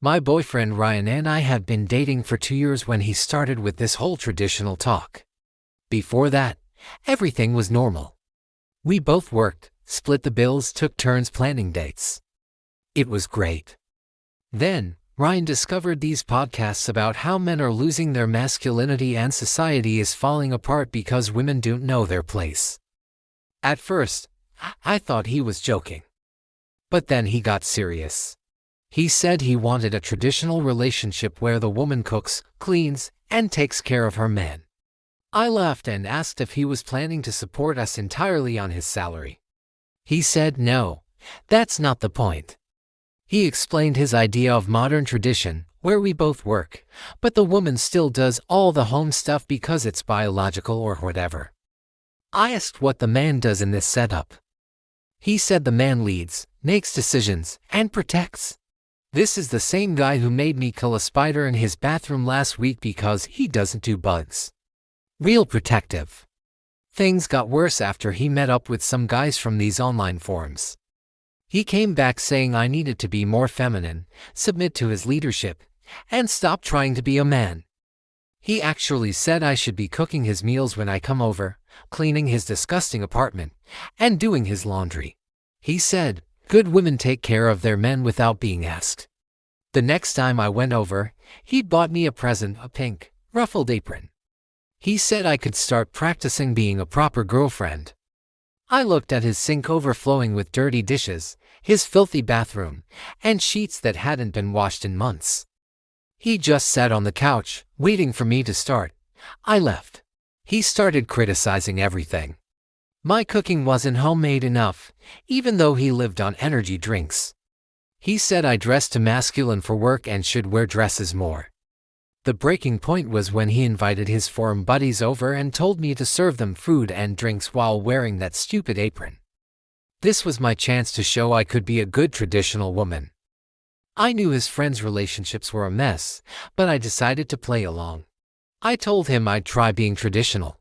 My boyfriend Ryan and I had been dating for 2 years when he started with this whole traditional talk. Before that, everything was normal. We both worked, split the bills, took turns planning dates. It was great. Then, Ryan discovered these podcasts about how men are losing their masculinity and society is falling apart because women don't know their place. At first, I thought he was joking. But then he got serious. He said he wanted a traditional relationship where the woman cooks, cleans, and takes care of her man. I laughed and asked if he was planning to support us entirely on his salary. He said no, that's not the point. He explained his idea of modern tradition, where we both work, but the woman still does all the home stuff because it's biological or whatever. I asked what the man does in this setup. He said the man leads, makes decisions, and protects. This is the same guy who made me kill a spider in his bathroom last week because he doesn't do bugs. Real protective. Things got worse after he met up with some guys from these online forums. He came back saying I needed to be more feminine, submit to his leadership, and stop trying to be a man. He actually said I should be cooking his meals when I come over, cleaning his disgusting apartment, and doing his laundry. He said, good women take care of their men without being asked. The next time I went over, he bought me a present, a pink, ruffled apron. He said I could start practicing being a proper girlfriend. I looked at his sink overflowing with dirty dishes, his filthy bathroom, and sheets that hadn't been washed in months. He just sat on the couch, waiting for me to start. I left. He started criticizing everything. My cooking wasn't homemade enough, even though he lived on energy drinks. He said I dressed too masculine for work and should wear dresses more. The breaking point was when he invited his forum buddies over and told me to serve them food and drinks while wearing that stupid apron. This was my chance to show I could be a good traditional woman. I knew his friends' relationships were a mess, but I decided to play along. I told him I'd try being traditional.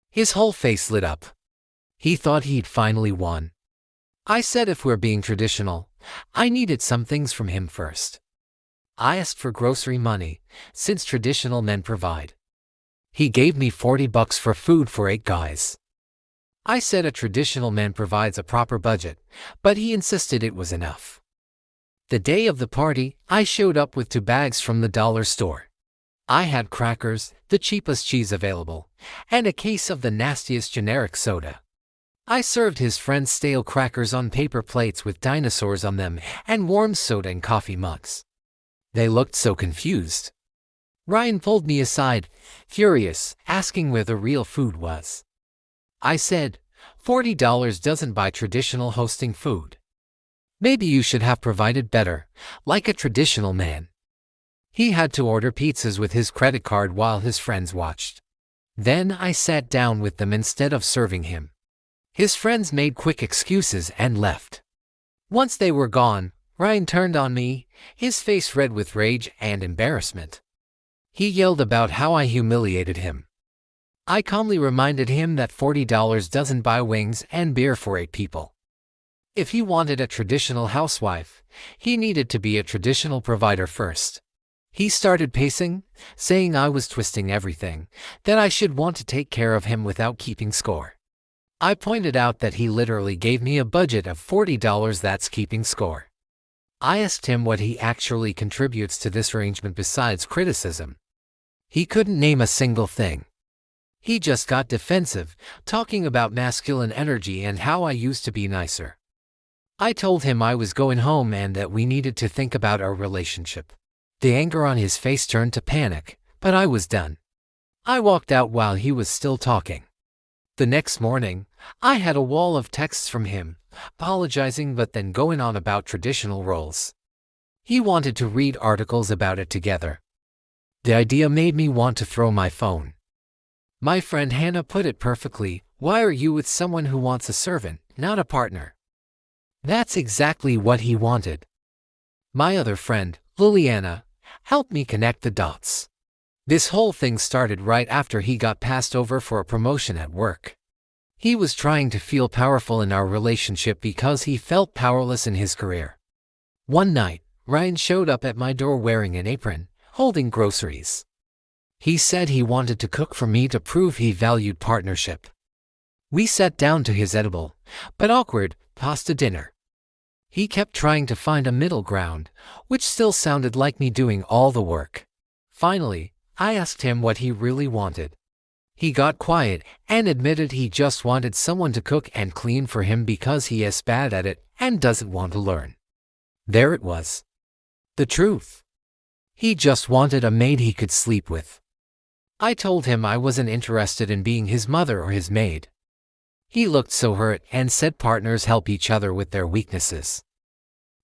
His whole face lit up. He thought he'd finally won. I said if we're being traditional, I needed some things from him first. I asked for grocery money, since traditional men provide. He gave me $40 for food for 8 guys. I said a traditional man provides a proper budget, but he insisted it was enough. The day of the party, I showed up with 2 bags from the dollar store. I had crackers, the cheapest cheese available, and a case of the nastiest generic soda. I served his friends stale crackers on paper plates with dinosaurs on them and warm soda in coffee mugs. They looked so confused. Ryan pulled me aside, furious, asking where the real food was. I said, $40 doesn't buy traditional hosting food. Maybe you should have provided better, like a traditional man. He had to order pizzas with his credit card while his friends watched. Then I sat down with them instead of serving him. His friends made quick excuses and left. Once they were gone, Ryan turned on me, his face red with rage and embarrassment. He yelled about how I humiliated him. I calmly reminded him that $40 doesn't buy wings and beer for 8 people. If he wanted a traditional housewife, he needed to be a traditional provider first. He started pacing, saying I was twisting everything, that I should want to take care of him without keeping score. I pointed out that he literally gave me a budget of $40 that's keeping score. I asked him what he actually contributes to this arrangement besides criticism. He couldn't name a single thing. He just got defensive, talking about masculine energy and how I used to be nicer. I told him I was going home and that we needed to think about our relationship. The anger on his face turned to panic, but I was done. I walked out while he was still talking. The next morning, I had a wall of texts from him, apologizing but then going on about traditional roles. He wanted to read articles about it together. The idea made me want to throw my phone. My friend Hannah put it perfectly, why are you with someone who wants a servant, not a partner? That's exactly what he wanted. My other friend, Liliana, helped me connect the dots. This whole thing started right after he got passed over for a promotion at work. He was trying to feel powerful in our relationship because he felt powerless in his career. One night, Ryan showed up at my door wearing an apron, holding groceries. He said he wanted to cook for me to prove he valued partnership. We sat down to his edible, but awkward, pasta dinner. He kept trying to find a middle ground, which still sounded like me doing all the work. Finally, I asked him what he really wanted. He got quiet and admitted he just wanted someone to cook and clean for him because he is bad at it and doesn't want to learn. There it was. The truth. He just wanted a maid he could sleep with. I told him I wasn't interested in being his mother or his maid. He looked so hurt and said partners help each other with their weaknesses.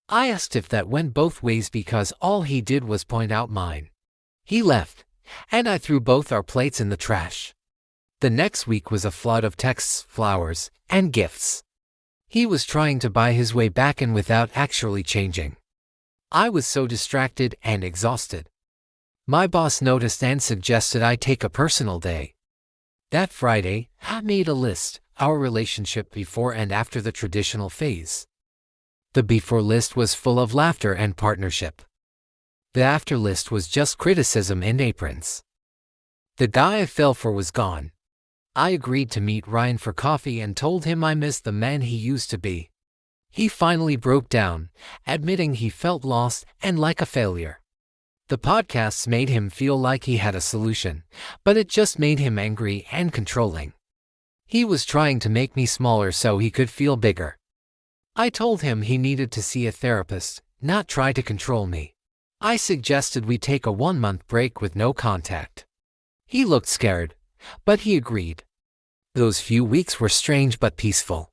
I asked if that went both ways because all he did was point out mine. He left, and I threw both our plates in the trash. The next week was a flood of texts, flowers, and gifts. He was trying to buy his way back in without actually changing. I was so distracted and exhausted. My boss noticed and suggested I take a personal day. That Friday, I made a list, our relationship before and after the traditional phase. The before list was full of laughter and partnership. The after list was just criticism and aprons. The guy I fell for was gone. I agreed to meet Ryan for coffee and told him I missed the man he used to be. He finally broke down, admitting he felt lost and like a failure. The podcasts made him feel like he had a solution, but it just made him angry and controlling. He was trying to make me smaller so he could feel bigger. I told him he needed to see a therapist, not try to control me. I suggested we take a 1-month break with no contact. He looked scared, but he agreed. Those few weeks were strange but peaceful.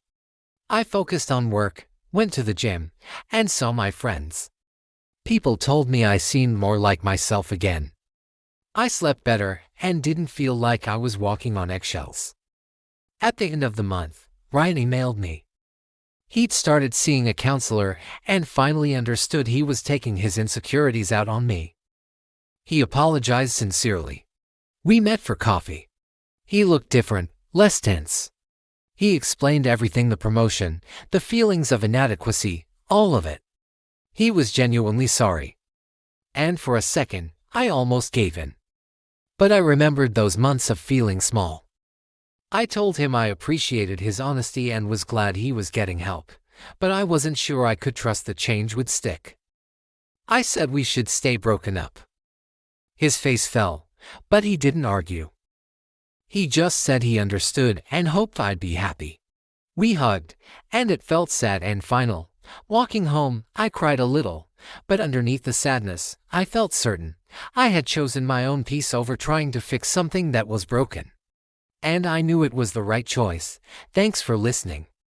I focused on work, went to the gym, and saw my friends. People told me I seemed more like myself again. I slept better and didn't feel like I was walking on eggshells. At the end of the month, Ryan emailed me. He'd started seeing a counselor and finally understood he was taking his insecurities out on me. He apologized sincerely. We met for coffee. He looked different, less tense. He explained everything: the promotion, the feelings of inadequacy, all of it. He was genuinely sorry. And for a second, I almost gave in. But I remembered those months of feeling small. I told him I appreciated his honesty and was glad he was getting help, but I wasn't sure I could trust the change would stick. I said we should stay broken up. His face fell, but he didn't argue. He just said he understood and hoped I'd be happy. We hugged, and it felt sad and final. Walking home, I cried a little, but underneath the sadness, I felt certain I had chosen my own peace over trying to fix something that was broken. And I knew it was the right choice. Thanks for listening.